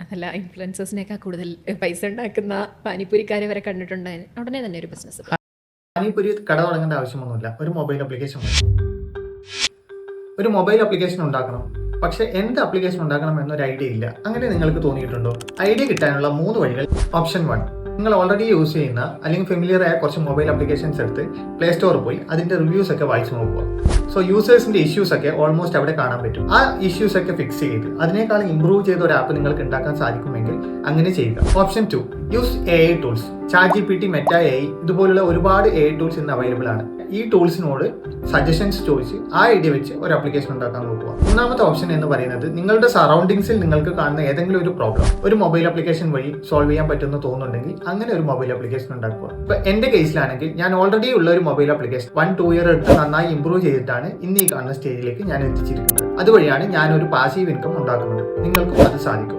അതല്ല, ഇൻഫ്ലുവൻസേഴ്സിനേക്കാൾ കൂടുതൽ പൈസ ഉണ്ടാക്കുന്ന പാനിപ്പൂരിക്കാരെ വരെ കണ്ടിട്ടുണ്ട്. ഉടനെ തന്നെ ഒരു ബിസിനസ്. പാനിപ്പൂരി കട തുടങ്ങേണ്ട ആവശ്യമൊന്നുമില്ല. ഒരു മൊബൈൽ ആപ്ലിക്കേഷൻ മതി. ഒരു മൊബൈൽ ആപ്ലിക്കേഷൻ ഉണ്ടാക്കണം, പക്ഷെ എന്ത് ആപ്ലിക്കേഷൻ ഉണ്ടാക്കണം എന്നൊരു ഐഡിയ ഇല്ല. അങ്ങനെ നിങ്ങൾക്ക് തോന്നിയിട്ടുണ്ടോ? ഐഡിയ കിട്ടാനുള്ള 3 വഴികൾ. ഓപ്ഷൻ 1, നിങ്ങൾ ഓൾറെഡി യൂസ് ചെയ്യുന്ന അല്ലെങ്കിൽ ഫെമിലിയർ ആയ കുറച്ച് മൊബൈൽ ആപ്ലിക്കേഷൻസ് എടുത്ത് പ്ലേ സ്റ്റോറിൽ പോയി അതിന്റെ റിവ്യൂസ് ഒക്കെ വായിച്ചു നോക്കുക. സോ യൂസേഴ്സിന്റെ ഇഷ്യൂസ് ഒക്കെ ഓൾമോസ്റ്റ് അവിടെ കാണാൻ പറ്റും. ആ ഇഷ്യൂസ് ഒക്കെ ഫിക്സ് ചെയ്ത് അതിനേക്കാൾ ഇംപ്രൂവ് ചെയ്ത ഒരു ആപ്പ് നിങ്ങൾക്ക് ഉണ്ടാക്കാൻ സാധിക്കുമെങ്കിൽ അങ്ങനെ ചെയ്യുക. Option 2, use AI tools. ChatGPT, Meta AI ഇതുപോലുള്ള ഒരുപാട് AI ടൂൾസ് ഇന്ന് അവൈലബിൾ ആണ്. ഈ ടൂൾസിനോട് സജഷൻസ് ചോദിച്ച് ആ ഐഡിയ വെച്ച് ഒരു ആപ്ലിക്കേഷൻ ഉണ്ടാക്കാൻ നോക്കുക. 3ാമത്തെ ഓപ്ഷൻ എന്ന് പറയുന്നത്, നിങ്ങളുടെ സറൗണ്ടിങ്സിൽ നിങ്ങൾക്ക് കാണുന്ന ഏതെങ്കിലും ഒരു പ്രോബ്ലം ഒരു മൊബൈൽ ആപ്ലിക്കേഷൻ വഴി സോൾവ് ചെയ്യാൻ പറ്റുമെന്ന് തോന്നുന്നുണ്ടെങ്കിൽ അങ്ങനെ ഒരു മൊബൈൽ ആപ്ലിക്കേഷൻ ഉണ്ടാക്കുക. ഇപ്പൊ എന്റെ കേസിലാണെങ്കിൽ ഞാൻ ഓൾറെഡി ഉള്ള ഒരു മൊബൈൽ ആപ്ലിക്കേഷൻ 1-2 ഇയർ എടുത്ത് നന്നായി ഇംപ്രൂവ് ചെയ്തിട്ടാണ് ഇന്ന് ഈ കാണുന്ന സ്റ്റേജിലേക്ക് ഞാൻ എത്തിച്ചിരിക്കുന്നത്. അതുവഴിയാണ് ഞാൻ ഒരു പാസീവ് ഇൻകം ഉണ്ടാക്കുന്നത്. നിങ്ങൾക്കും അത് സാധിക്കും.